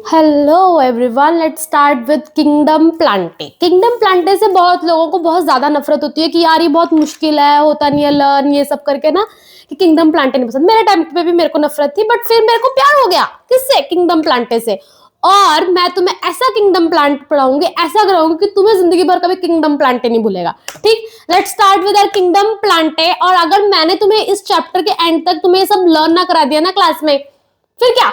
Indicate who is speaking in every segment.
Speaker 1: Hello everyone, let's start with kingdom Plantae. Kingdom Plantae से बहुत लोगों को बहुत ज्यादा नफरत होती है कि यार ये बहुत मुश्किल है, होता नहीं है लर्न, ये सब करके ना कि किंगडम प्लांटे नहीं पसंद। मेरे टाइम पे भी मेरे को नफरत थी, बट फिर मेरे को प्यार हो गया। किससे? किंगडम प्लांटे से। और मैं तुम्हें ऐसा किंगडम प्लांट पढ़ाऊंगी, ऐसा कराऊंगी कि तुम्हें जिंदगी भर कभी किंगडम प्लांटे नहीं भूलेगा। ठीक, let's start with our kingdom Plantae. और अगर मैंने तुम्हें इस चैप्टर के एंड तक तुम्हें सब लर्न ना करा दिया ना क्लास में, फिर क्या?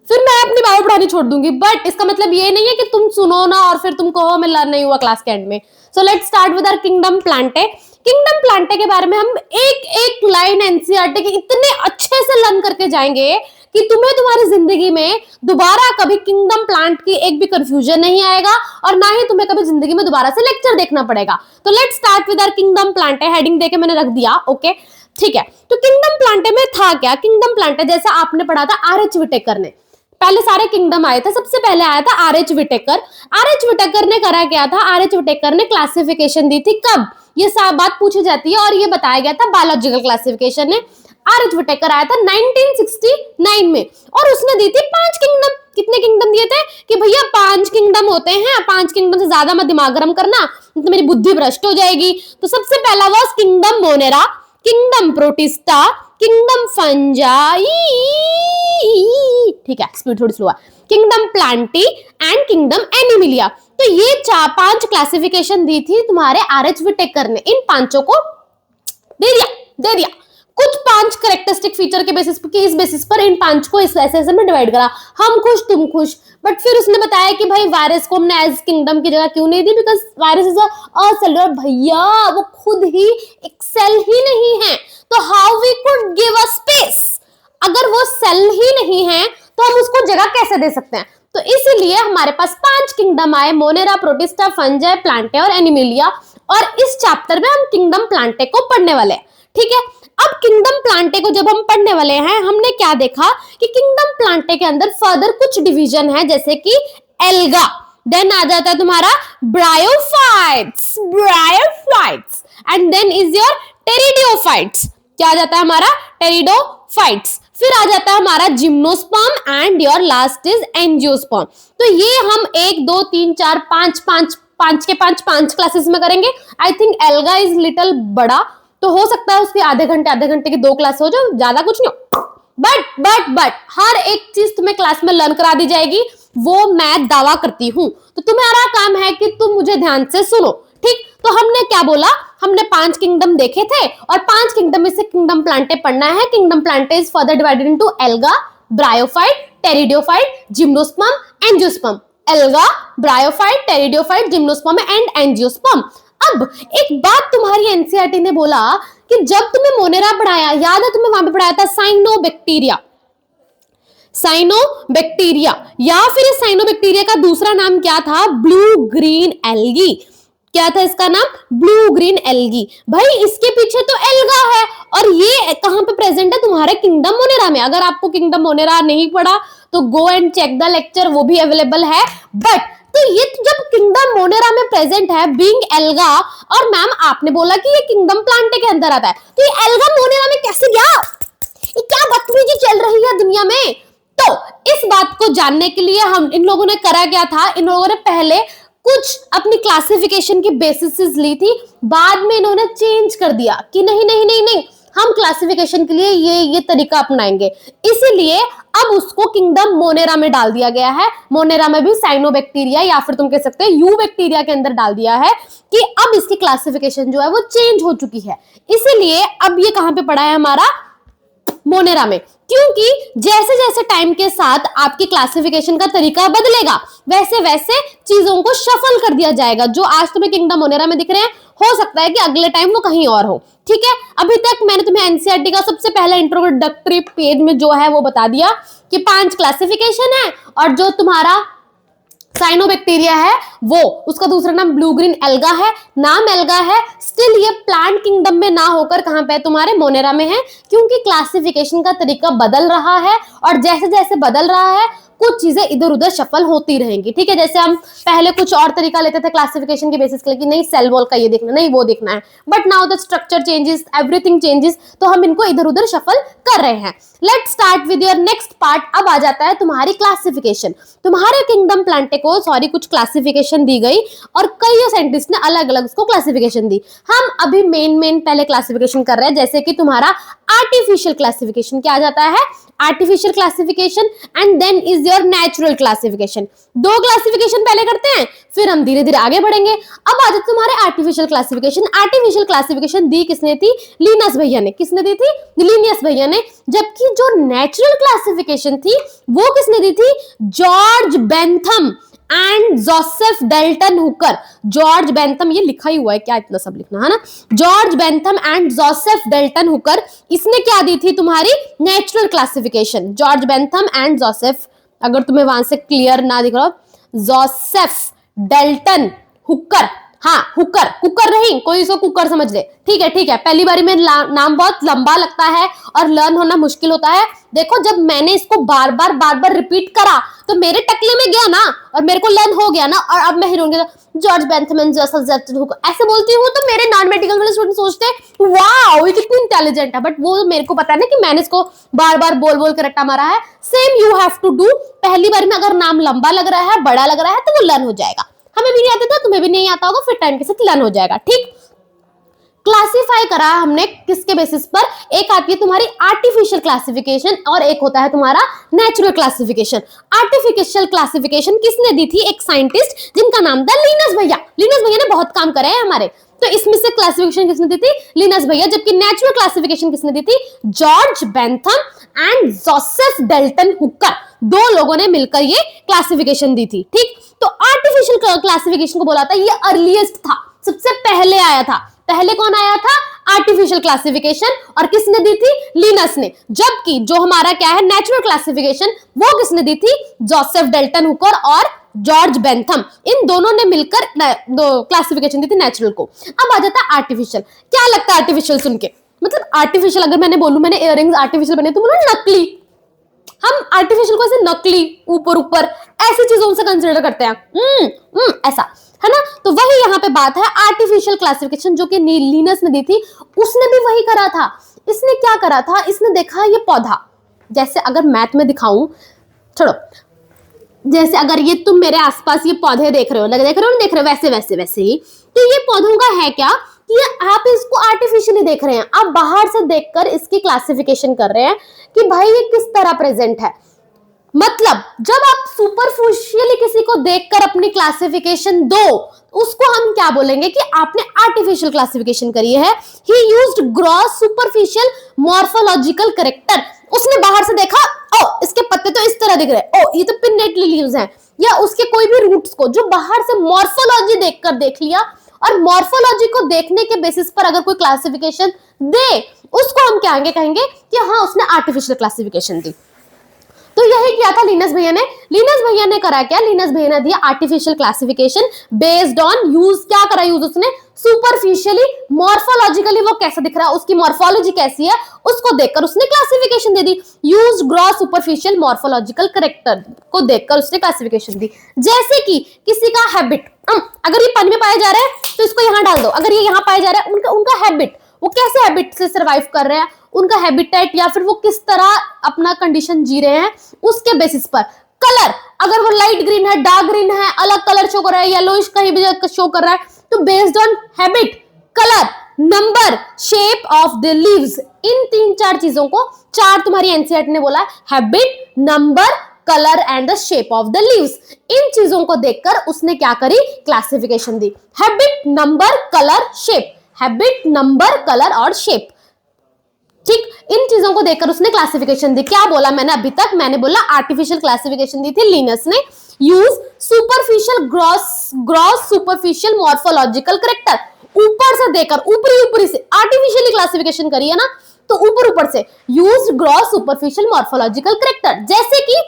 Speaker 1: फिर मैं अपनी बायो पढ़ानी छोड़ दूंगी। बट इसका मतलब ये नहीं है कि तुम सुनो ना और फिर तुम कहो मैं लर्न नहीं हुआ क्लास के एंड में। So let's start with our kingdom Plantae. Kingdom Plantae के बारे में हम एक एक लाइन एनसीईआरटी के इतने अच्छे से लर्न करके जाएंगे कि तुम्हें तुम्हारी जिंदगी में दोबारा कभी किंगडम प्लांट की एक भी कंफ्यूजन नहीं आएगा और ना ही तुम्हें कभी जिंदगी में दोबारा से लेक्चर देखना पड़ेगा। तो let's start with our kingdom Plantae. Heading देके मैंने रख दिया, ओके ठीक है। तो किंगडम प्लांटे में था क्या? किंगडम प्लांटे जैसा आपने पढ़ा था आर.एच. विटेकर ने, पहले सारे किंगडम आए थे, सबसे पहले आया था आर.एच. विटेकर। आर.एच. विटेकर ने करा क्या था? आर.एच. विटेकर ने क्लासिफिकेशन दी थी। कब? ये सब बात पूछी जाती है और ये बताया गया था बायोलॉजिकल क्लासिफिकेशन ने। आर.एच. विटेकर आया था 1969 में और उसने दी थी 5 किंगडम। कितने किंगडम दिए थे कि भैया 5 किंगडम होते हैं, 5 किंगडम से ज्यादा मत दिमाग गरम करना, तो मेरी बुद्धि भ्रष्ट हो जाएगी। तो सबसे पहला was kingdom Monera, kingdom protista, kingdom fungi, ठीक है स्पीड थोड़ी स्लो है, kingdom Plantae and kingdom Animalia. तो ये 5 क्लासिफिकेशन दी थी तुम्हारे आर.एच. विटेकर ने। इन पांचों को दे दिया कुछ 5 कैरेक्टरिस्टिक फीचर के बेसिस पर, इस बेसिस पर इन 5 को इस ऐसे में डिवाइड करा। हम खुश तुम खुश। बट फिर उसने बताया कि भाई वायरस को हमने एज किंगडम की जगह क्यों नहीं दी? Because virus is a cellular, भैया वो खुद ही एक सेल ही नहीं है, तो how we could give a space? अगर वो सेल ही नहीं है तो हम उसको जगह कैसे दे सकते हैं? तो इसीलिए हमारे पास 5 किंगडम आए, मोनेरा, प्रोटिस्टा, फंजाई, प्लांटे और एनिमिलिया। और इस चैप्टर में हम किंगडम प्लांटे को पढ़ने वाले हैं, ठीक है। अब किंगडम प्लांटे को जब हम पढ़ने वाले हैं, हमने क्या देखा कि किंगडम प्लांटे के अंदर फर्दर कुछ डिवीजन है, जैसे कि एल्गा, देन आ जाता है तुम्हारा bryophytes and then is your pteridophytes. क्या आ जाता है हमारा? टेरिडोफाइट्स। फिर आ जाता है हमारा gymnosperm and your last is angiosperm. तो ये हम 1 2 3 4 5 क्लासेस में करेंगे। I think alga is little बड़ा, तो हो सकता है उसकी आधे घंटे की 2 क्लास हो जाए, ज्यादा कुछ नहीं हो। बट हर एक चीज तुम्हें क्लास में लर्न करा दी जाएगी, वो मैं दावा करती हूं। तो तुम्हारा काम है कि तुम मुझे ध्यान से सुनो, ठीक। तो हमने क्या बोला? हमने 5 किंगडम देखे थे और 5 किंगडम में से किंगडम प्लांटे पढ़ना है। Kingdom Plantae is further divided into alga, bryophyte, pteridophyte, gymnosperm, angiosperm. Alga, bryophyte, pteridophyte, gymnosperm and angiosperm. अब एक बात तुम्हारी एनसीईआरटी ने बोला कि जब तुम्हें मोनेरा पढ़ाया, याद है तुम्हें वहां पे पढ़ाया था साइनोबैक्टीरिया या फिर इस साइनोबैक्टीरिया का दूसरा नाम क्या था? Blue green algae. क्या था इसका नाम? Blue green algae. भाई इसके पीछे तो एल्गा है और ये कहां पे प्रेजेंट है? तुम्हारे किंगडम मोनेरा में। अगर आपको किंगडम मोनेरा नहीं पढ़ा तो go and check the lecture, वो भी अवेलेबल है। बट तो ये जब किंगडम मोनेरा में प्रेजेंट है बीइंग एल्गा, और मैम आपने बोला कि ये किंगडम प्लांटे के अंदर आता है, तो ये एल्गा मोनेरा में कैसे गया? ये क्या बदतमीजी चल रही है दुनिया में? तो इस बात को जानने के लिए हम इन लोगों ने करा क्या था? इन लोगों ने पहले कुछ अपनी क्लासिफिकेशन की बेसिस ली थी, बाद में इन्होंने चेंज कर दिया कि नहीं हम क्लासिफिकेशन के लिए ये तरीका अपनाएंगे। इसीलिए अब उसको किंगडम मोनेरा में डाल दिया गया है। मोनेरा में भी साइनोबैक्टीरिया या फिर तुम कह सकते हैं यू बैक्टीरिया के अंदर डाल दिया है कि अब इसकी क्लासिफिकेशन जो है वो चेंज हो चुकी है। इसीलिए अब ये कहां पे पड़ा है? हमारा मोनेरा में। क्योंकि जैसे जैसे टाइम के साथ आपकी क्लासिफिकेशन का तरीका बदलेगा, वैसे वैसे चीजों को शफल कर दिया जाएगा। जो आज तुम्हें किंगडम मोनेरा में दिख रहे हैं, हो सकता है कि अगले टाइम वो कहीं और हो, ठीक है। अभी तक मैंने तुम्हें एनसीईआरटी का सबसे पहला इंट्रोडक्टरी पेज में जो है वो बता दिया कि 5 क्लासिफिकेशन है और जो तुम्हारा साइनोबैक्टीरिया है वो, उसका दूसरा नाम ब्लू ग्रीन एल्गा है। नाम एल्गा है, स्टिल ये प्लांट किंगडम में ना होकर कहां पे तुम्हारे मोनेरा में है, क्योंकि क्लासिफिकेशन का तरीका बदल रहा है और जैसे जैसे बदल रहा है कुछ चीजें इधर उधर शफल होती रहेंगी, ठीक है। जैसे हम पहले कुछ और तरीका लेते थे क्लासिफिकेशन के बेसिस के लिए कि नहीं सेल वॉल का ये देखना, नहीं वो देखना है, but now the structure changes, everything changes, तो हम इनको इधर उधर शफल कर रहे हैं। Let's start with your next part. अब आ जाता है तुम्हारी क्लासिफिकेशन। तुम्हारे किंगडम प्लांटे को कुछ क्लासिफिकेशन दी गई और कई साइंटिस्ट ने अलग अलग उसको क्लासिफिकेशन दी। हम अभी मेन पहले क्लासिफिकेशन कर रहे हैं, जैसे कि तुम्हारा आर्टिफिशियल क्लासिफिकेशन क्या आ जाता है, artificial classification, and then is your natural classification. दो क्लासिफिकेशन पहले करते हैं, फिर हम धीरे धीरे आगे बढ़ेंगे। अब आ जाते तुम्हारे आर्टिफिशियल क्लासिफिकेशन। आर्टिफिशियल क्लासिफिकेशन दी किसने थी, लिनस भैया ने। किसने दी थी, लिनियस भैया ने। जबकि जो नेचुरल क्लासिफिकेशन थी वो किसने दी थी, George Bentham and Joseph Dalton Hooker. George Bentham, ये लिखा ही हुआ है, क्या इतना सब लिखना है ना। George Bentham and Joseph Dalton Hooker, इसने क्या दी थी तुम्हारी natural classification. George Bentham and Joseph, अगर तुम्हें वहां से क्लियर ना दिख रहा हो, जोसेफ डेल्टन हुकर, हाँ हुकर, कुकर नहीं, कोई इसको कुकर समझ ले, ठीक है ठीक है। पहली बारी में नाम बहुत लंबा लगता है और लर्न होना मुश्किल होता है। देखो जब मैंने इसको बार बार रिपीट करा तो मेरे टकले में गया ना और मेरे को लर्न हो गया ना, और अब मैं हीरोइन के जॉर्ज बेंथम एंड जोसेफ ऐसे बोलती हूँ तो मेरे नॉन मेडिकल वाले स्टूडेंट सोचते हैं वाओ ये कितनी इंटेलिजेंट है, बट वो मेरे को पता है ना कि मैंने इसको बार बोल के रट्टा मारा है। Same you have to do. पहली बार में अगर नाम लंबा लग रहा है, बड़ा लग रहा है, तो वो लर्न हो जाएगा। हमें भी नहीं आता था, तुम्हें भी नहीं आता होगा, फिर टाइम के साथ लर्न हो जाएगा, ठीक। क्लासिफाई करा हमने किसके बेसिस पर, एक आती है तुम्हारी आर्टिफिशियल क्लासिफिकेशन और एक होता है तुम्हारा नेचुरल क्लासिफिकेशन। आर्टिफिशियल क्लासिफिकेशन किसने दी थी, एक साइंटिस्ट जिनका नाम था लिनस भैया। लिनस भैया ने बहुत काम करे हैं हमारे, तो इसमें से क्लासिफिकेशन किसने दी थी, लिनस भैया। जबकि नेचुरल क्लासिफिकेशन किसने दी थी, George Bentham and Joseph Dalton Hooker. दो लोगों ने मिलकर ये क्लासिफिकेशन दी थी, ठीक। तो आर्टिफिशियल क्लासिफिकेशन को बोला था ये अर्लीस्ट था, सबसे पहले आया था। पहले कौन आया था, आर्टिफिशियल क्लासिफिकेशन, और किसने दी थी, लिनस ने। जबकि जो हमारा क्या है नेचुरल क्लासिफिकेशन, वो किसने दी थी, जोसेफ डेल्टन हुकर और जॉर्ज बेंथम। इन दोनों ने मिलकर क्लासिफिकेशन दी थी नेचुरल को। अब आ जाता है आर्टिफिशियल। क्या लगता है आर्टिफिशियल सुन के, मतलब आर्टिफिशियल अगर मैंने बोलूं मैंने इयररिंग्स आर्टिफिशियल बने तो बोलो नकली। हम आर्टिफिशियल को ऐसे नकली ऊपर ऐसी चीजों से कंसिडर करते हैं, ऐसा है ना। तो वही यहाँ पे बात है, आर्टिफिशियल क्लासिफिकेशन जो कि लिनस ने दी थी, उसने भी वही करा था। इसने क्या करा था, इसने देखा ये पौधा, जैसे अगर मैथ में दिखाऊं, छोड़ो, जैसे अगर ये तुम मेरे आसपास ये पौधे देख रहे हो, देख रहे हो वैसे ही, तो ये पौधों का है क्या कि आप इसको आर्टिफिशियली देख रहे हैं, आप बाहर से देखकर इसकी क्लासिफिकेशन कर रहे हैं कि भाई ये किस तरह प्रेजेंट है। मतलब जब आप सुपरफिशियली किसी को देखकर अपनी क्लासिफिकेशन दो, उसको हम क्या बोलेंगे कि आपने आर्टिफिशियल क्लासिफिकेशन करी है। ही used gross superficial morphological character. उसने बाहर से देखा, ओ इसके पत्ते तो इस तरह दिख रहे हैं, ओ ये तो पिन्नेटली लीव्स हैं, या उसके कोई भी रूट्स को जो बाहर से मॉर्फोलॉजी देखकर देख लिया, और मॉर्फोलॉजी को देखने के बेसिस पर अगर कोई क्लासिफिकेशन दे, उसको हम क्या कहेंगे कि हाँ उसने आर्टिफिशियल क्लासिफिकेशन दी। तो यही किया था लिनस भैया ने। लिनस भैया ने करा क्या, लिनस भैया ने दिया artificial classification based on use, क्या करा यूज उसने, सुपरफिशियली मॉर्फोलॉजिकली वो कैसा दिख रहा है, उसकी मॉर्फोलॉजी कैसी है, उसको देखकर उसने क्लासिफिकेशन दे दी। Use gross superficial morphological character को देखकर उसने क्लासिफिकेशन दी। जैसे कि किसी का हैबिट, अगर ये पानी में पाया जा रहा है तो इसको यहां डाल दो, अगर ये यहां पाया जा रहा है, उनका हैबिट, वो कैसे हैबिट से सर्वाइव कर रहे हैं, उनका हैबिटेट या फिर वो किस तरह अपना कंडीशन जी रहे हैं, उसके बेसिस पर। कलर, अगर वो लाइट ग्रीन है, डार्क ग्रीन है, अलग कलर शो कर रहा है, येलोइश कहीं भी शो कर रहा है, तो based on habit, colour, number, shape of the leaves, इन 3-4 चीजों को, 4 तुम्हारी एनसीईआरटी ने बोला, habit, number, colour and the shape of the leaves. इन चीजों को देखकर उसने क्या करी, क्लासिफिकेशन दी। Habit, number, colour, shape, habit, number, colour और शेप, ठीक। इन चीजों को देखकर उसने क्लासिफिकेशन दी। क्या बोला मैंने अभी तक, मैंने बोला आर्टिफिशियल क्लासिफिकेशन दी थी लिनस ने। Use superficial gross superficial morphological character, ऊपर से देखकर, ऊपरी से आर्टिफिशियली क्लासिफिकेशन करी है ना, तो ऊपर से। Use gross superficial morphological character, जैसे कि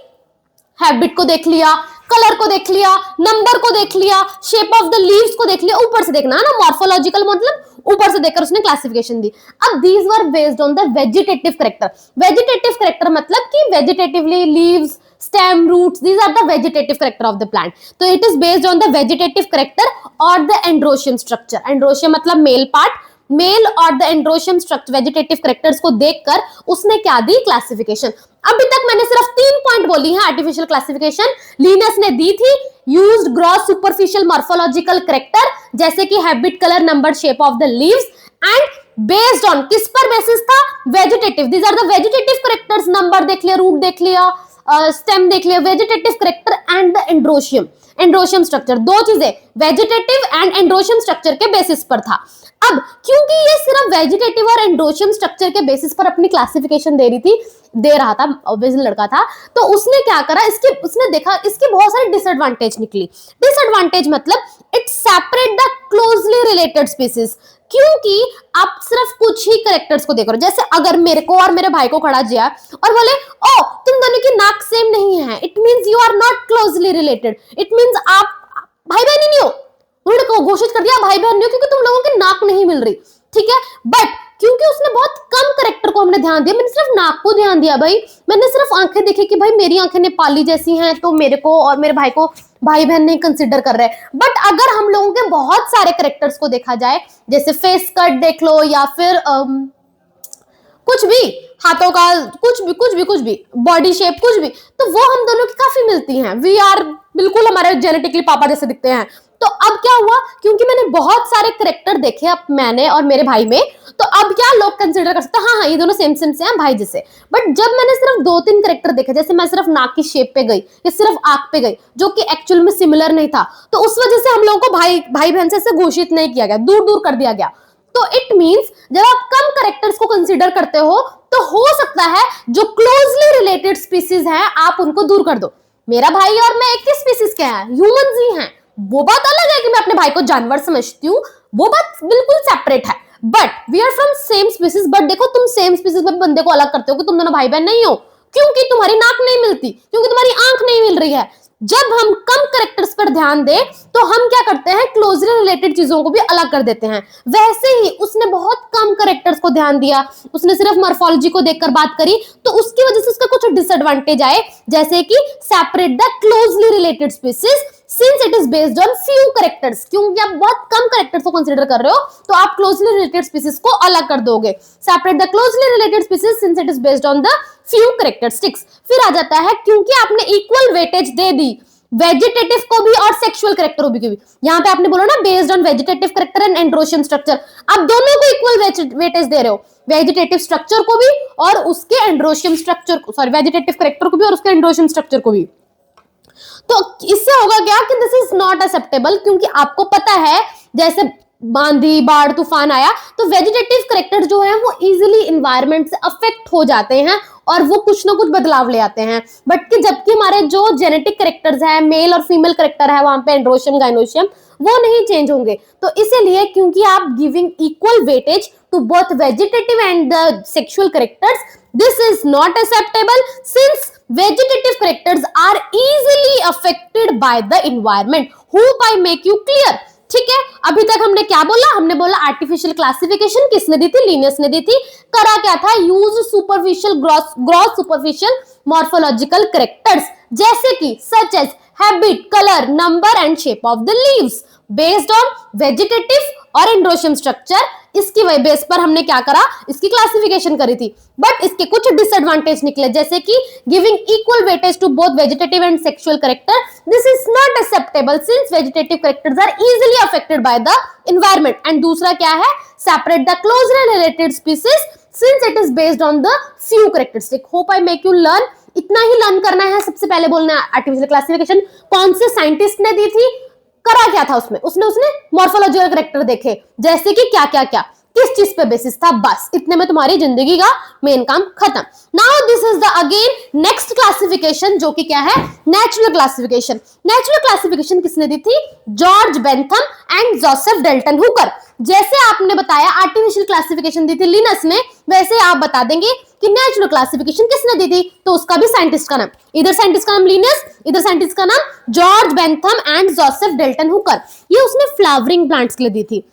Speaker 1: हैबिट को देख लिया, कलर को देख लिया, नंबर को देख लिया, शेप ऑफ द लीव्स को देख लिया, ऊपर से देखना है ना, मॉर्फोलॉजिकल मतलब ऊपर से देखकर उसने क्लासिफिकेशन दी। अब these were based on the vegetative character. Vegetative character मतलब कि vegetatively leaves, stem, roots, these are the vegetative character of the plant. तो it is based on the vegetative character or the androecium structure. Androecium मतलब male part, mail और the androecium structure vegetative characters को देखकर उसने क्या दी classification. अभी तक मैंने सिर्फ 3 पॉइंट बोली हैं आर्टिफिशियल क्लासिफिकेशन। लिनस ने दी थी used gross superficial morphological character जैसे कि habit, colour, number, shape of the leaves and based on किस पर बेसिस था, vegetative. These are the vegetative characters, number देख लिया, रूट देख लिया, स्टेम देख लिया, vegetative character and the androecium. Androecium structure, दो चीजें वेजिटेटिव एंड एंड्रोशियम स्ट्रक्चर के बेसिस पर था। अब क्योंकि ये सिर्फ वेजिटेटिव और एंड्रोशियम स्ट्रक्चर के बेसिस पर अपनी क्लासिफिकेशन दे रहा था, ऑब्वियसली लड़का था, तो उसने क्या करा, उसने देखा इसके बहुत सारे डिसएडवांटेज निकली। डिसएडवांटेज मतलब it separate the closely related species, क्योंकि आप सिर्फ कुछ ही करेक्टर्स को देख रहे हो। जैसे अगर मेरे को और मेरे भाई को खड़ा किया और बोले ओ तुम दोनों की नाक सेम नहीं है, it means you are not closely related, it means आप भाई बहन ही नहीं हो। उन्होंने घोषित कर दिया भाई बहन नहीं हो क्योंकि तुम लोगों की नाक नहीं मिल रही, ठीक है। बट क्योंकि उसने बहुत कम करेक्टर को हमने ध्यान दिया, मैंने सिर्फ नाक को ध्यान दिया भाई, मैंने सिर्फ आंखें देखी कि भाई मेरी आंखें नेपाली जैसी हैं तो मेरे को और मेरे भाई को भाई बहन नहीं कंसिडर कर रहे। बट अगर हम लोगों के बहुत सारे करेक्टर्स को देखा जाए, जैसे फेस कट देख लो या फिर कुछ भी, हाथों का कुछ भी बॉडी शेप कुछ भी, तो वो हम दोनों की काफी मिलती हैं। वी आर बिल्कुल हमारे जेनेटिकली पापा जैसे दिखते हैं। तो अब क्या हुआ, क्योंकि मैंने बहुत सारे करेक्टर देखे अब मैंने और मेरे भाई में, तो अब क्या लोग कंसिडर कर सकते हैं हाँ ये दोनों सेम से हैं भाई जैसे। बट जब मैंने सिर्फ 2-3 करेक्टर देखे, जैसे मैं सिर्फ नाक की शेप पे गई या सिर्फ आंख पे गई जो कि एक्चुअल में सिमिलर नहीं था, तो उस वजह से हम लोगों को भाई बहन से घोषित नहीं किया गया, दूर कर दिया गया। तो इट मींस जब आप कम करेक्टर्स को कंसीडर करते हो तो हो सकता है जो क्लोजली रिलेटेड स्पीसीज हैं आप उनको दूर कर दो। मेरा भाई और मैं एक ही स्पीसीज के हैं, ह्यूमंस ही हैं। वो बात अलग है कि मैं अपने भाई को जानवर समझती हूँ, वो बात बिल्कुल सेपरेट है। But we are from same species. बट देखो तुम सेम स्पीसीज में बंदे को अलग करते हो कि तुम दोनों भाई बहन नहीं हो, क्योंकि तुम्हारी नाक नहीं मिलती, क्योंकि तुम्हारी आंख नहीं मिल रही है। जब हम कम करेक्टर्स पर ध्यान दें तो हम क्या करते हैं, क्लोजली रिलेटेड चीजों को भी अलग कर देते हैं। वैसे ही उसने बहुत कम करेक्टर्स को ध्यान दिया, उसने सिर्फ मॉर्फोलॉजी को देखकर बात करी, तो उसकी वजह से उसका कुछ डिसएडवांटेज आए, जैसे कि separate the closely related species since it is based on few characters. क्योंकि आप बहुत कम करेक्टर्स को कंसीडर कर रहे हो तो आप क्लोजली रिलेटेड स्पीसीज को अलग कर दोगे। Separate the closely related species since it is based on the few characteristics. फिर आ जाता है क्योंकि आपने इक्वल वेटेज दे दी वेजिटेटिव को भी और सेक्सुअल करेक्टर को भी। यहाँ पे आपने बोला ना based on vegetative character and androecium structure, आप दोनों को इक्वल वेटेज दे रहे हो, वेजिटेटिव स्ट्रक्चर को भी और उसके एंड्रोशियम स्ट्रक्चर को, सॉरी वेजिटेटिव करेक्टर को भी और उसके एंड्रोशियम स्ट्रक्चर को भी। तो इससे होगा क्या कि दिस इज नॉट एक्सेप्टेबल, क्योंकि आपको पता है जैसे आंधी बाढ़ तूफान आया तो वेजिटेटिव करेक्टर जो है वो इजीली एनवायरनमेंट से अफेक्ट हो जाते हैं और वो कुछ ना कुछ बदलाव ले आते हैं। बट कि जबकि हमारे जो जेनेटिक करेक्टर्स है, मेल और फीमेल करेक्टर है, वहां पे एंड्रोशियम गाइनोशियम वो नहीं चेंज होंगे। तो इसीलिए क्योंकि आप giving equal weightage to both vegetative and the sexual characters, this is not acceptable since vegetative characters are easily affected by the environment. Hope I make you clear. ठीक है, अभी तक हमने क्या बोला, हमने बोला आर्टिफिशियल क्लासिफिकेशन किसने दी थी, लिनस ने दी थी। करा क्या था, use superficial gross superficial morphological characters जैसे कि such as habit, colour, number and shape of the leaves based on vegetative और एंड्रोशियम स्ट्रक्चर। इसकी बेस पर हमने क्या करा, इसकी क्लासिफिकेशन करी थी। बट इसके कुछ डिसएडवांटेज निकले जैसे कि giving equal weightage to both vegetative and sexual character, this is not acceptable since vegetative characters are easily affected by the environment. And दूसरा क्या है, separate the closely related species since it is based on the few characteristic. Hope I make you learn. इतना ही learn करना है। सबसे पहले बोलना है आर्टिफिशियल क्लासिफिकेशन कौन से साइंटिस्ट ने दी थी, करा क्या था उसमें, उसने मॉर्फोलॉजिकल करेक्टर देखे जैसे कि क्या क्या क्या किस चीज पे बेसिस था, बस इतने में तुम्हारी जिंदगी का मेन काम खत्म। Now this is the again next classification जो कि क्या है, नेचुरल क्लासिफिकेशन। नेचुरल क्लासिफिकेशन किसने दी थी, George Bentham and Joseph Dalton Hooker. जैसे आपने बताया आर्टिफिशियल क्लासिफिकेशन दी थी लिनस ने, वैसे आप बता देंगे कि नेचुरल क्लासिफिकेशन किसने दी थी, तो उसका भी साइंटिस्ट का नाम, इधर साइंटिस्ट का नाम लिनस, इधर साइंटिस्ट का नाम George Bentham and Joseph Dalton Hooker. ये उसने फ्लावरिंग प्लांट्स के लिए दी थी।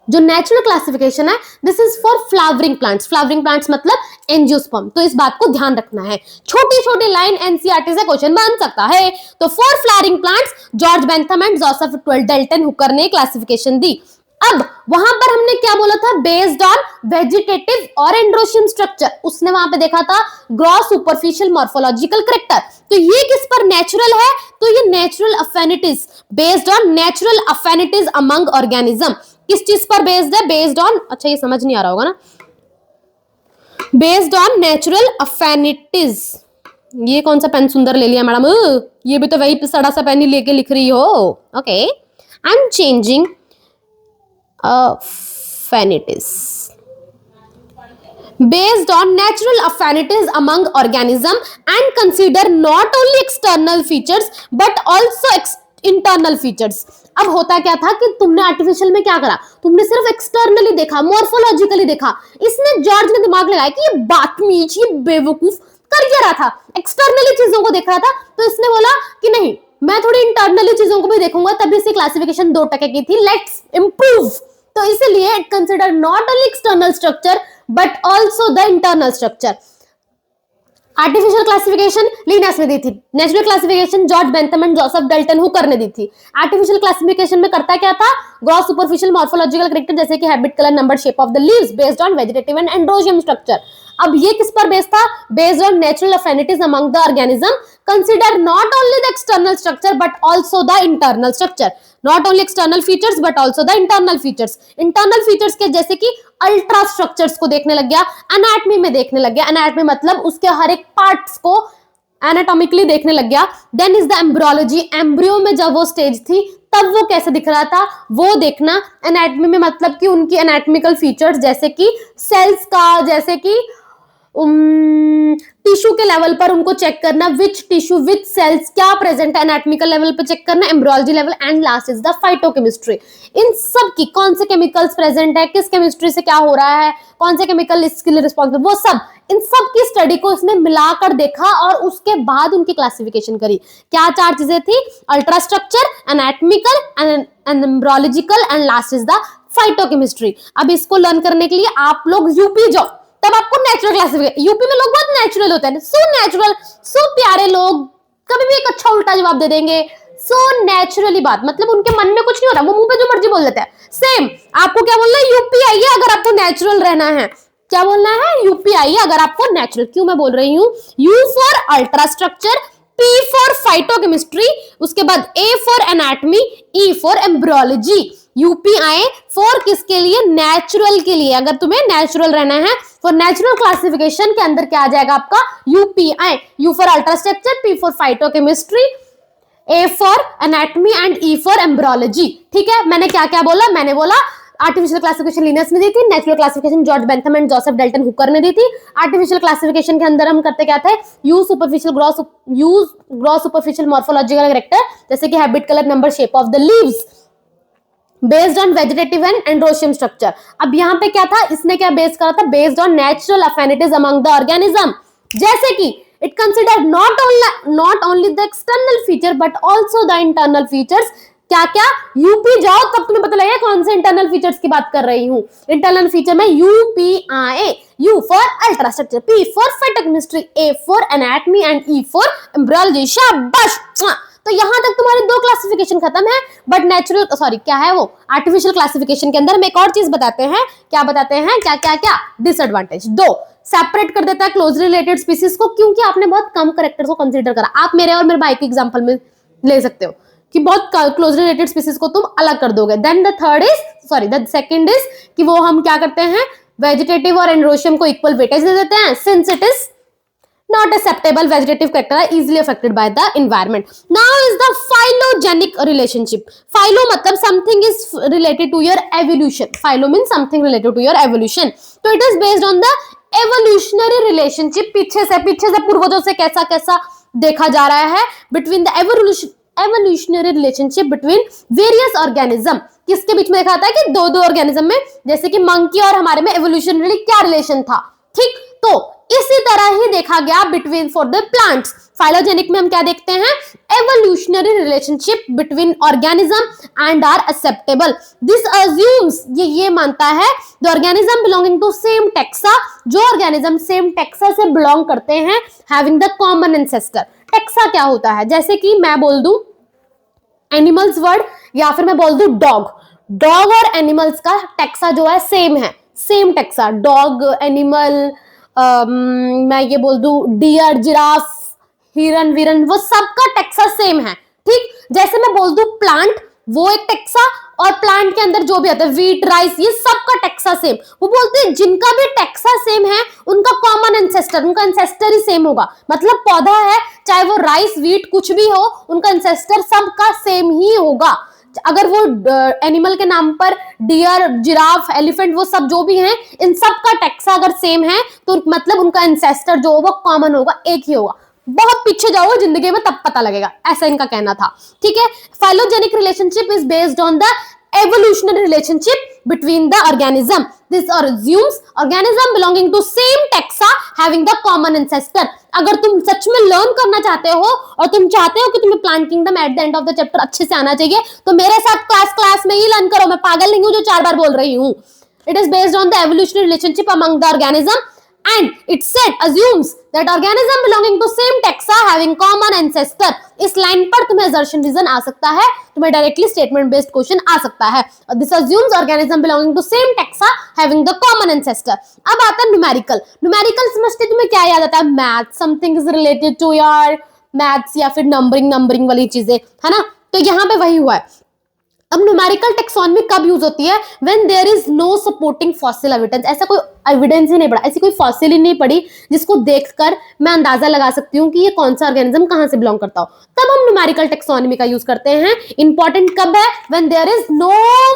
Speaker 1: जो नेचुरल क्लासिफिकेशन है this is for flowering plants. Flowering plants मतलब एंजियोस्पर्म, तो इस बात को ध्यान रखना है। छोटी छोटी लाइन एनसीईआरटी से क्वेश्चन बन सकता है। तो for flowering plants George Bentham and Joseph Dalton Hooker ने क्लासिफिकेशन दी। अब वहां पर हमने क्या बोला था, बेस्ड ऑन वेजिटेटिव और एंड्रोशियम स्ट्रक्चर, उसने वहां पे देखा था ग्रॉस सुपरफिशियल मॉर्फोलॉजिकल कैरेक्टर। तो ये किस पर नेचुरल है, तो ये natural अफिनिटीज, based on natural अफिनिटीज among organism. किस चीज पर बेस्ड है, बेस्ड ऑन, अच्छा ये समझ नहीं आ रहा होगा ना, बेस्ड ऑन नेचुरल अफिनिटीज। ये कौन सा पेन सुंदर ले लिया मैडम, ये भी तो वही सड़ा सा पेन ही लेके लिख रही हो। Okay, I am changing affinities based on natural affinities among organism and consider not only external features but also internal features। अब होता क्या था कि तुमने आर्टिफिशियल में क्या करा, तुमने सिर्फ एक्सटर्नली देखा, मॉर्फोलॉजिकली देखा। इसने जॉर्ज ने दिमाग लगाया कि ये बातमीज, ये बेवकूफ कर क्या रहा था, एक्सटर्नली चीजों को देख रहा था। तो इसने बोला कि नहीं, मैं थोड़ी इंटरनली चीजों को भी देखूंगा, तभी इसकी क्लासिफिकेशन 2% की थी, लेट्स इंप्रूव। तो इसलिए it consider not only external structure but also the internal structure. Artificial classification Linnaeus ने दी थी, natural classification George Bentham and Joseph Dalton Hooker ने दी थी। आर्टिफिशियल क्लासिफिकेशन में करता क्या था, ग्रॉस सुपरफिशियल मॉर्फोलॉजिकल कैरेक्टर जैसे कि habit, colour, number, shape of the leaves based on vegetative and androecium structure. अब ये किस पर बेस्ड था, based on natural अफिनिटीज among the organism, consider not only the external structure but also the internal structure. Not only external features but also the internal features. Internal features के जैसे कि ultra structures को देखने लग गया, anatomy में देखने लग गया, एनाटॉमी मतलब उसके हर एक पार्ट्स को एनाटॉमिकली देखने लग गया। Then is the embryology, embryo में जब वो स्टेज थी तब वो कैसे दिख रहा था वो देखना। एनाटॉमी में मतलब कि उनकी एनाटॉमिकल फीचर्स जैसे कि सेल्स का, जैसे कि टिश्यू के लेवल पर उनको चेक करना, विच टिश्यू विच सेल्स क्या प्रेजेंट है, एनाटॉमिकल लेवल पे चेक करना, embryology level, and last is the phytochemistry. इन सब की कौन से केमिकल्स प्रेजेंट है, किस केमिस्ट्री से क्या हो रहा है, कौन से केमिकल इसके लिए रिस्पॉन्सिबल, वो सब, इन सब की स्टडी को इसने मिलाकर देखा और उसके बाद उनकी क्लासिफिकेशन करी। क्या 4 चीजें थी, ultra structure, anatomical, embryological and last is the phytochemistry. अब इसको लर्न करने के लिए आप लोग यूपी जाओ, तब आपको नेचुरल क्लासिफिकेशन, यूपी में लोग बहुत नेचुरल होते हैं, सो नेचुरल, सो प्यारे लोग, कभी भी एक अच्छा उल्टा जवाब दे देंगे, सो नेचुरली बात, मतलब उनके मन में कुछ नहीं हो रहा, वो मुंह पे जो मर्जी बोल देते हैं। सेम आपको क्या बोलना है, यूपी आइए अगर आपको नेचुरल रहना है। क्या बोलना है, यूपी आइए अगर आपको नेचुरल। क्यों मैं बोल रही हूँ, you for ultra structure, P for phytochemistry, उसके बाद A for anatomy, E for embryology. UP आए फॉर किसके लिए, नेचुरल के लिए। अगर तुम्हें नेचुरल रहना है फॉर नेचुरल क्लासिफिकेशन के अंदर क्या आ जाएगा आपका, यूपी आए, you for ultra structure, P for phytochemistry, A for anatomy and E for embryology. ठीक है, मैंने क्या क्या बोला, मैंने बोला आर्टिफिशियल क्लासिफिकेशन लिनस ने दी थी, natural classification George Bentham and Joseph Dalton Hooker ने दी थी। आर्टिफिशियल क्लासिफिकेशन के अंदर हम करते क्या थे, use gross superficial morphological character जैसे कि habit, colour, number, shape of the leaves based on vegetative and androecium structure. अब यहाँ पे क्या था, इसने क्या बेस करा था, based on natural अफिनिटीज among the organism, जैसे कि it consider not only the external feature but also the internal features. क्या क्या, यूपी जाओ तब तुम्हें पता लगेगा कौन से इंटरनल फीचर्स की बात कर रही हूँ। इंटरनल फीचर में यूपी आए, you for ultra structure, P for phytochemistry, A for anatomy and E for embryology. शाबाश। तो यहां तक तुम्हारी 2 क्लासिफिकेशन खत्म है। बट नेचुरल, सॉरी क्या है वो, आर्टिफिशियल क्लासिफिकेशन के अंदर हम एक और चीज बताते हैं। क्या बताते हैं, क्या क्या क्या, डिसएडवांटेज 2 सेपरेट कर देता है क्लोज रिलेटेड स्पीसीज को, क्योंकि आपने बहुत कम कैरेक्टर्स को कंसीडर करा। आप मेरे और मेरे भाई के एग्जांपल में ले सकते हो कि बहुत क्लोज रिलेटेड स्पीसीज को तुम अलग कर दोगे। देन द सेकंड इज कि वो हम क्या करते हैं, वेजिटेटिव और एंड्रोशियम को इक्वल वेटेज दे देते हैं, since it is not acceptable vegetative character are easily affected by the environment. Now is the phylogenic relationship. Philo मतलब something is related to your evolution. Philo means something related to your evolution. So it is based on the evolutionary relationship. पीछे से पूर्वजों से कैसा कैसा देखा जा रहा है between the evolutionary relationship between various organism. किसके बीच में देखा था कि दो ऑर्गेनिज्म में, जैसे कि मंकी और हमारे में evolutionary क्या रिलेशन था। ठीक, तो इसी तरह ही देखा गया between for the plants. Phylogenic में हम क्या देखते हैं, evolutionary evolutionary relationship between organism and are acceptable. This assumes, ये मानता है the organism belonging to same taxa, जो organism same taxa से belong करते हैं, having the common ancestor. taxa क्या होता है? जैसे कि मैं बोल दूं एनिमल्स वर्ड या फिर मैं बोल दूं डॉग, डॉग और एनिमल्स का टेक्सा जो है सेम है, सेम टेक्सा, डॉग, एनिमल, मैं ये बोल दूं डियर, जिराफ, हिरन, वीरन, वो सबका टेक्सा सेम है, ठीक। जैसे मैं बोल दूं प्लांट, वो एक टेक्सा, और प्लांट के अंदर जो भी आता है वीट, राइस, ये सबका टेक्सा सेम। वो बोलते हैं जिनका भी टेक्सा सेम है उनका कॉमन एंसेस्टर, उनका एंसेस्टर ही सेम होगा। मतलब पौधा है, चाहे वो राइस, वीट, कुछ भी हो, उनका एंसेस्टर सबका सेम ही होगा। अगर वो एनिमल के नाम पर डियर, जिराफ, एलिफेंट, वो सब जो भी हैं, इन सब का टेक्सा अगर सेम है तो मतलब उनका एंसेस्टर जो होगा कॉमन होगा, एक ही होगा। बहुत पीछे जाओ जिंदगी में तब पता लगेगा, ऐसा इनका कहना था, ठीक है। Phylogenic relationship is based on the evolutionary relationship between the organism. This assumes organism belonging to same taxa having the common ancestor. अगर तुम सच में लर्न करना चाहते हो और तुम चाहते हो कि तुम्हें plant kingdom at the end of the chapter अच्छे से आना चाहिए, तो मेरे साथ क्लास में ही लर्न करो। मैं पागल नहीं हूं जो 4 बार बोल रही हूं। It is based on the evolutionary relationship among the organism and it said assumes that organism belonging to same taxa having common ancestor. इस लाइन पर तुम्हें assertion reason आ सकता है, तुम्हें डायरेक्टली स्टेटमेंट बेस्ड क्वेश्चन आ सकता है। This assumes organism belonging to same taxa having the common ancestor. अब आता है न्यूमेरिकल। न्यूमेरिकल समझते तुम्हें क्या याद आता है? Math, something is related to your maths या फिर नंबरिंग वाली चीजें, है ना। तो यहाँ पे वही हुआ है। अब न्यूमेरिकल टेक्सोनॉमी कब यूज होती है? When there is no supporting fossil evidence. ऐसा कोई एविडेंस ही नहीं पड़ा, ऐसी कोई फॉसिल ही नहीं पड़ी जिसको देखकर मैं अंदाजा लगा सकती हूँ कि ये कौन सा ऑर्गेनिज्म कहाँ से बिलोंग करता हो, तब हम न्यूमेरिकल टेक्सोनॉमी का यूज करते हैं। इंपॉर्टेंट कब है? When there is no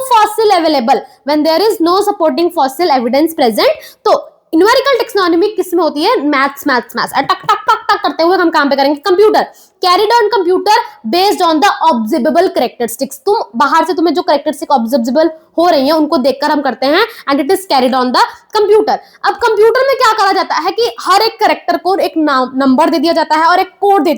Speaker 1: fossil available, when there is no supporting fossil evidence present. तो न्यूमेरिकल टेक्सोनॉमी किस में होती है? मैथ्स टक टक टक टक करते हुए हम काम पे करेंगे। Computer, carried on computer based on the observable characteristics. तुम बाहर से तुम्हें जो कैरेक्टरिस्टिक ऑब्जर्वेबल हो रही है उनको देखकर हम करते हैं, and it is carried on the computer. अब कंप्यूटर में क्या करा जाता है कि हर एक कैरेक्टर को एक नंबर दे दिया जाता है और एक कोड दे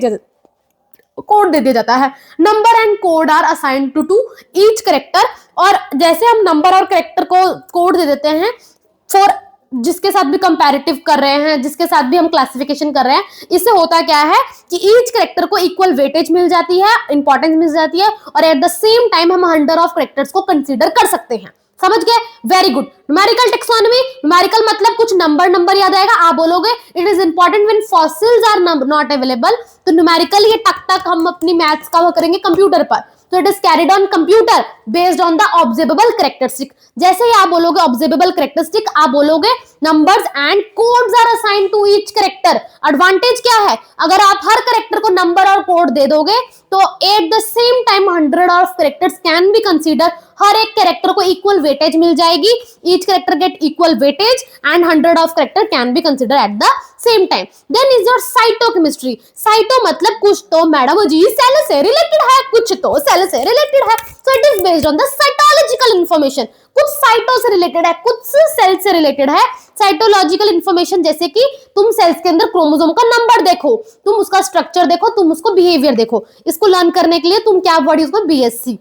Speaker 1: दिया जाता है। Number and code are assigned to each character. और जैसे हम नंबर और कैरेक्टर को कोड दे देते हैं फॉर जिसके साथ भी कंपैरेटिव कर रहे हैं, जिसके साथ भी हम क्लासिफिकेशन कर रहे हैं, इससे होता क्या है कि ईच कैरेक्टर को इक्वल वेटेज मिल जाती है, इंपॉर्टेंस मिल जाती है, और एट द सेम टाइम हम 100 ऑफ कैरेक्टर्स को कंसीडर कर सकते हैं। समझ गए? Very good. Numerical taxonomy, numerical मतलब कुछ नंबर याद आएगा, आप बोलोगे it is important when fossils are not available. तो न्यूमेरिकल ये टक हम अपनी मैथ्स का वो करेंगे कंप्यूटर पर। तो it is carried on computer based on the observable characteristic. जैसे ही आप बोलोगे ऑब्जर्वेबल कैरेक्टरिस्टिक, आप बोलोगे numbers and codes are assigned to each character. Advantage क्या है? अगर आप हर कैरेक्टर को नंबर और कोड दे दोगे तो at the same time 100 of characters can be consider. हर एक कैरेक्टर को इक्वल वेटेज मिल जाएगी, each character get equal weightage and 100 of character can be consider at the same time. Then is your cytochemistry. Cyto मतलब कुछ तो madam ji cell से related है, कुछ तो सेल से रिलेटेड है। So it is based on the cytological information. कुछ साइटो से रिलेटेड है, कुछ सेल से रिलेटेड है। साइटोलॉजिकल इंफॉर्मेशन जैसे कि तुम सेल्स के अंदर क्रोमोसोम का नंबर देखो, तुम उसका स्ट्रक्चर देखो, तुम उसको बिहेवियर देखो। इसको लर्न करने के लिए तुम क्या वर्ड यूज करो? बीएससी।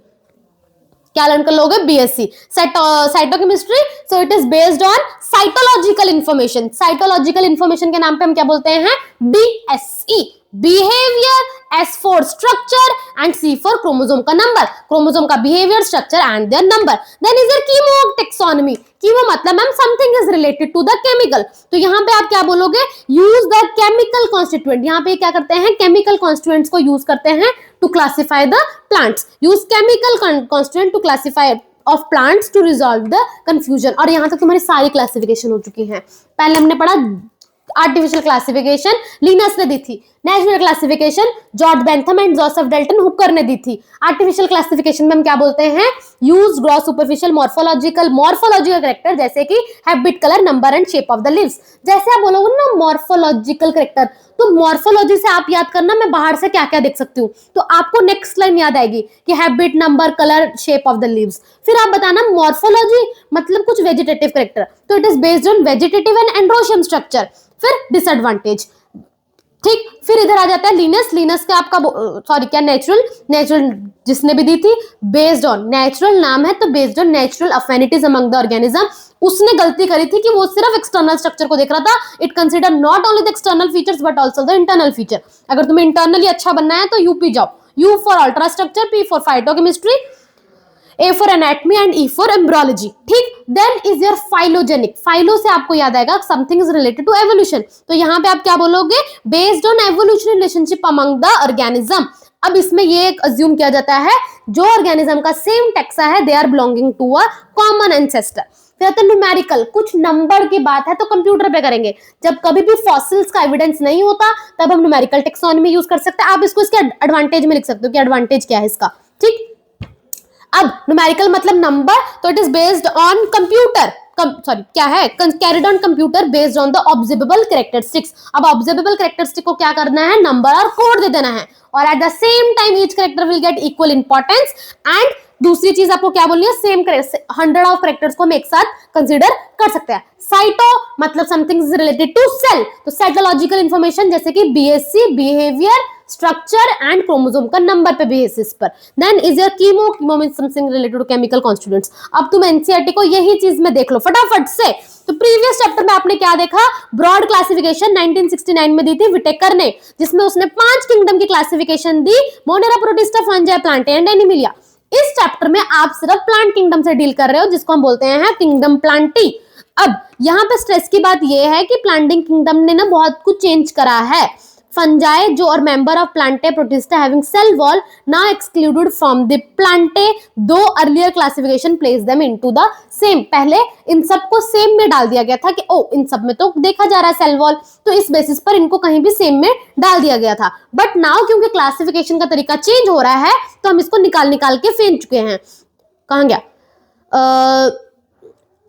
Speaker 1: क्या लर्न कर लोगे? BSC cytochemistry. So it is based on cytological information. Cytological information के नाम पे हम क्या बोलते हैं? BSE. Behaviour, S for structure and C for chromosome का नंबर। क्रोमोसोम का behaviour, structure and their number. Then is there chemotaxonomy. Chemo मतलब ma'am something is related to the chemical. तो यहाँ पे आप क्या बोलोगे? Use the chemical constituent. यहाँ पे क्या करते हैं? केमिकल कॉन्स्टिट्यूएंट्स को यूज करते हैं to classify the plants. Use chemical constituent to classify of plants to resolve the confusion. और यहाँ तक तुम्हारी सारी क्लासिफिकेशन हो चुकी है। पहले हमने पढ़ा आर्टिफिशियल क्लासिफिकेशन, लिनस ने दी थी। Natural classification George Bentham and Joseph Dalton Hooker ने दी थी। आर्टिफिशियल क्लासिफिकेशन में हम क्या बोलते हैं? Use gross superficial morphological character जैसे कि habit, colour, number and shape of the leaves. जैसे आप बोलोगे ना मॉर्फोलॉजिकल कैरेक्टर, तो मॉर्फोलॉजी से आप याद करना मैं बाहर से क्या क्या देख सकती हूँ, तो आपको नेक्स्ट लाइन याद आएगी कि habit, number, colour, shape of the leaves. फिर आप बताना मॉर्फोलॉजी मतलब कुछ वेजिटेटिव कैरेक्टर, तो it is based on vegetative and androecium structure. फिर डिसएडवांटेज, ठीक। फिर इधर आ जाता है लीनस। लीनस का आपका सॉरी क्या, नेचुरल। नेचुरल जिसने भी दी थी, बेस्ड ऑन, नेचुरल नाम है तो based on natural अफिनिटीज among the organism. उसने गलती करी थी कि वो सिर्फ एक्सटर्नल स्ट्रक्चर को देख रहा था। It consider not only the external features but also the internal feature. अगर तुम्हें इंटरनली अच्छा बनना है तो यूपी जाओ। U for ultra structure, P for phytochemistry, A for anatomy and E for embryology. ठीक। Then is your phylogenic. Phylo से आपको याद आएगा something is related to evolution, तो यहां पे आप क्या बोलोगे, based on evolutionary relationship among the organism. अब इसमें ये अज्यूम किया जाता है जो ऑर्गेनिज्म का सेम टैक्सा है, they are belonging to a common ancestor. फिर न्यूमेरिकल, कुछ नंबर की बात है तो कंप्यूटर पे करेंगे। जब कभी भी फॉसिल्स का एविडेंस नहीं होता तब हम न्यूमेरिकल टेक्सोनॉमी यूज कर सकते हैं। आप इसको इसके एडवांटेज में लिख सकते हो कि एडवांटेज क्या है इसका। ठीक। अब न्यूमेरिकल मतलब नंबर, तो it is based on computer, sorry क्या है, carried on computer based on the observable characteristics. अब ऑब्जर्वेबल कैरेक्टरिस्टिक को क्या करना है, नंबर और कोड दे देना है, और eight the same time each character will get equal importance. And दूसरी चीज आपको क्या बोलनी है, सेम 100 ऑफ कैरेक्टर्स को हम एक साथ कंसीडर कर सकते हैं। साइटो मतलब something is related to cell, तो साइटोलॉजिकल इंफॉर्मेशन जैसे कि BSc, behaviour, structure and chromosome का नंबर पे बेसिस पर। Then is your chemo, chemo means something related to chemical constituents. अब तुम एनसीईआरटी को यही चीज में देख लो फटाफट से। तो प्रीवियस चैप्टर में आपने क्या देखा, ब्रॉड क्लासिफिकेशन 1969 में दी थी विटेकर ने, जिसमें उसने 5 किंगडम की classification the, Monera, protista, fungi, Plantae and Animalia. इस चैप्टर में आप सिर्फ प्लांट किंगडम से डील कर रहे हो, जिसको हम बोलते हैं किंगडम प्लांटी। अब यहां पे स्ट्रेस की बात यह है कि प्लांटिंग किंगडम ने ना बहुत कुछ चेंज करा है। फंजाई जो और member of plantae, protista having cell wall now excluded from the plantae, though earlier classification place them into the same. पहले इन सबको सेम में डाल दिया गया था कि ओ इन सब में तो देखा जा रहा है सेल वॉल, तो इस बेसिस पर इनको कहीं भी सेम में डाल दिया गया था। बट नाउ क्योंकि क्लासिफिकेशन का तरीका चेंज हो रहा है तो हम इसको निकाल निकाल के फेंक चुके हैं। कहां गया,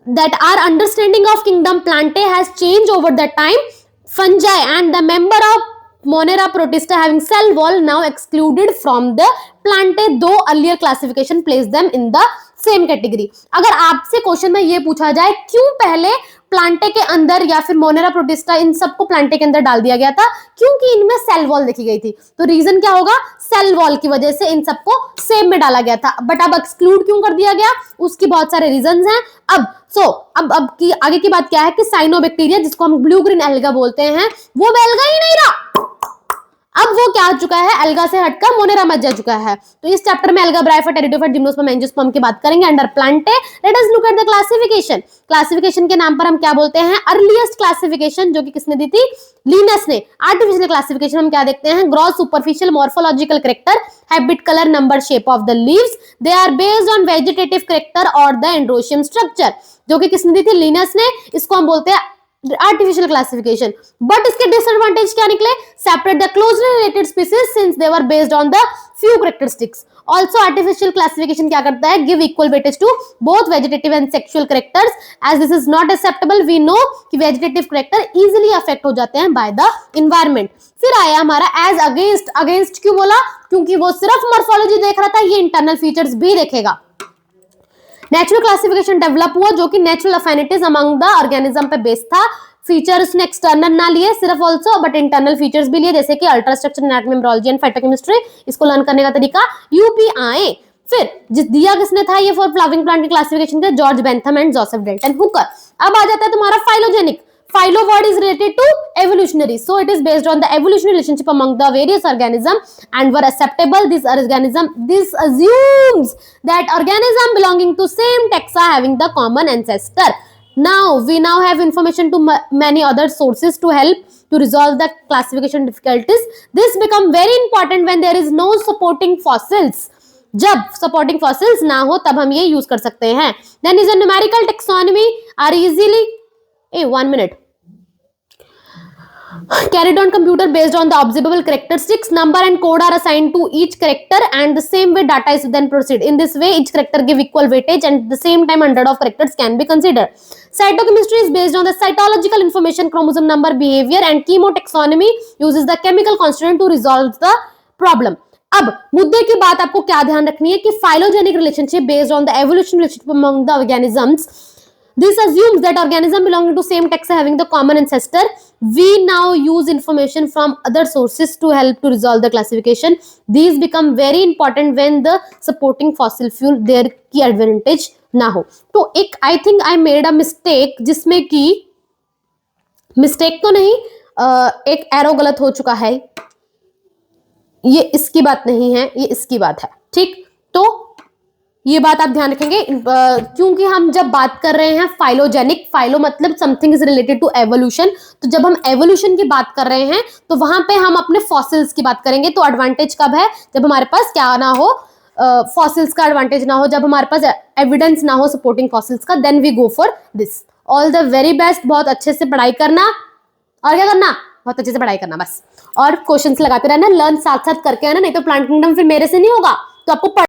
Speaker 1: that our understanding of kingdom Plantae has changed over the time. Fungi and the member of Monera protista having cell wall now excluded from the Plantae, though earlier classification placed them in the same category. अगर आपसे question में ये पूछा जाए क्यों पहले Plantae के अंदर या फिर मोनेरा प्रोटिस्टा इन सबको प्लांटे के अंदर डाल दिया गया था, क्योंकि इनमें सेल वॉल देखी गई थी, तो रीजन क्या होगा, सेल वॉल की वजह से इन सबको सेम में डाला गया था। बट अब एक्सक्लूड क्यों कर दिया गया, उसकी बहुत सारे रीजंस हैं। अब की आगे की बात क्या है कि साइनोबैक्टीरिया, जिसको हम ब्लू ग्रीन एल्गा बोलते हैं, वो एल्गा ही नहीं रहा, अब वो क्या आ चुका है, एल्गा से हटकर मोनेरा में जा चुका है। तो इस चैप्टर में alga, bryophyte, pteridophyte, gymnosperm, angiosperm की बात करेंगे under Plantae. Let us look at the classification. Classification के नाम पर हम क्या बोलते हैं, अर्लीस्ट क्लासिफिकेशन, जो कि किसने दी थी, लीनस ने। आर्टिफिशियल क्लासिफिकेशन हम क्या देखते हैं, gross superficial morphological character, habit, colour, number, shape of the leaves, they are based on vegetative character और द एंड्रोशियम स्ट्रक्चर, जो कि किसने दी थी, लीनस ने। इसको हम बोलते हैं आर्टिफिशियल क्लासिफिकेशन। बट इसके डिसएडवांटेज क्या निकले, separate the closely related species since they were based on the few characteristics. Also artificial classification क्या करता है, give equal weightage to both vegetative and sexual characters, as this is not acceptable. We know कि vegetative character easily affect हो जाते हैं by the environment. फिर आया हमारा एज अगेंस्ट। अगेंस्ट क्यों बोला, क्योंकि वो सिर्फ मॉर्फोलॉजी देख रहा था, ये इंटरनल फीचर्स भी देखेगा। नेचुरल क्लासिफिकेशन डेवलप हुआ जो कि नेचुरल अफिनिटीज अमंग द ऑर्गेनिज्म पे बेस्ड था। फीचर्स ने एक्सटर्नल ना लिए सिर्फ ऑल्सो, बट इंटरनल फीचर्स भी लिए, जैसे कि ultra structure, anatomy, embryology and phytochemistry. इसको लर्न करने का तरीका यूपी आए। फिर जिस दिया किसने था ये फॉर फ्लावरिंग प्लांट की क्लासिफिकेशन के, George Bentham and Joseph Dalton Hooker. अब आ जाता है तुम्हारा phylogenic. Philo word is related to evolutionary, so it is based on the evolutionary relationship among the various organisms and were acceptable. This assumes that organism belonging to same taxa having the common ancestor. Now we have information to many other sources to help to resolve the classification difficulties. This become very important when there is no supporting fossils. जब supporting fossils ना हो तब हम ये use कर सकते हैं। Then is a numerical taxonomy are easily 1 minute carried on computer based on the observable characteristics. Number and code are assigned to each character and the same way data is then proceed. In this way each character give equal weightage and at the same time 100 of characters can be considered. Cytochemistry is based on the cytological information, chromosome number, behavior, and chemotaxonomy uses the chemical constituent to resolve the problem. अब मुद्दे की बात आपको क्या ध्यान रखनी है कि phylogenic relationship based on the evolution relationship among the organisms, This assumes that organisms belonging to same taxa having the common ancestor. We now use information from other sources to help to resolve the classification. These become very important when the supporting fossil fuel their की advantage ना हो. तो एक I think I made a mistake जिसमें कि mistake तो नहीं, एक एरो गलत हो चुका है, ये इसकी बात नहीं है, ये इसकी बात है, ठीक। तो ये बात आप ध्यान रखेंगे, क्योंकि हम जब बात कर रहे हैं फाइलोजेनिक, फाइलो मतलब something is related to evolution, तो जब हम एवोल्यूशन की बात कर रहे हैं तो वहां पे हम अपने फॉसिल्स की बात करेंगे। तो एडवांटेज कब है, जब हमारे पास क्या ना हो, फॉसिल्स का एडवांटेज ना हो, जब हमारे पास एविडेंस ना हो सपोर्टिंग फॉसिल्स का, then we go for this. All the very best, बहुत अच्छे से पढ़ाई करना, और क्या करना, बहुत अच्छे से पढ़ाई करना बस, और क्वेश्चंस लगाते रहना, लर्न साथ साथ करके आना, नहीं तो प्लांट किंगडम फिर मेरे से नहीं होगा, तो आपको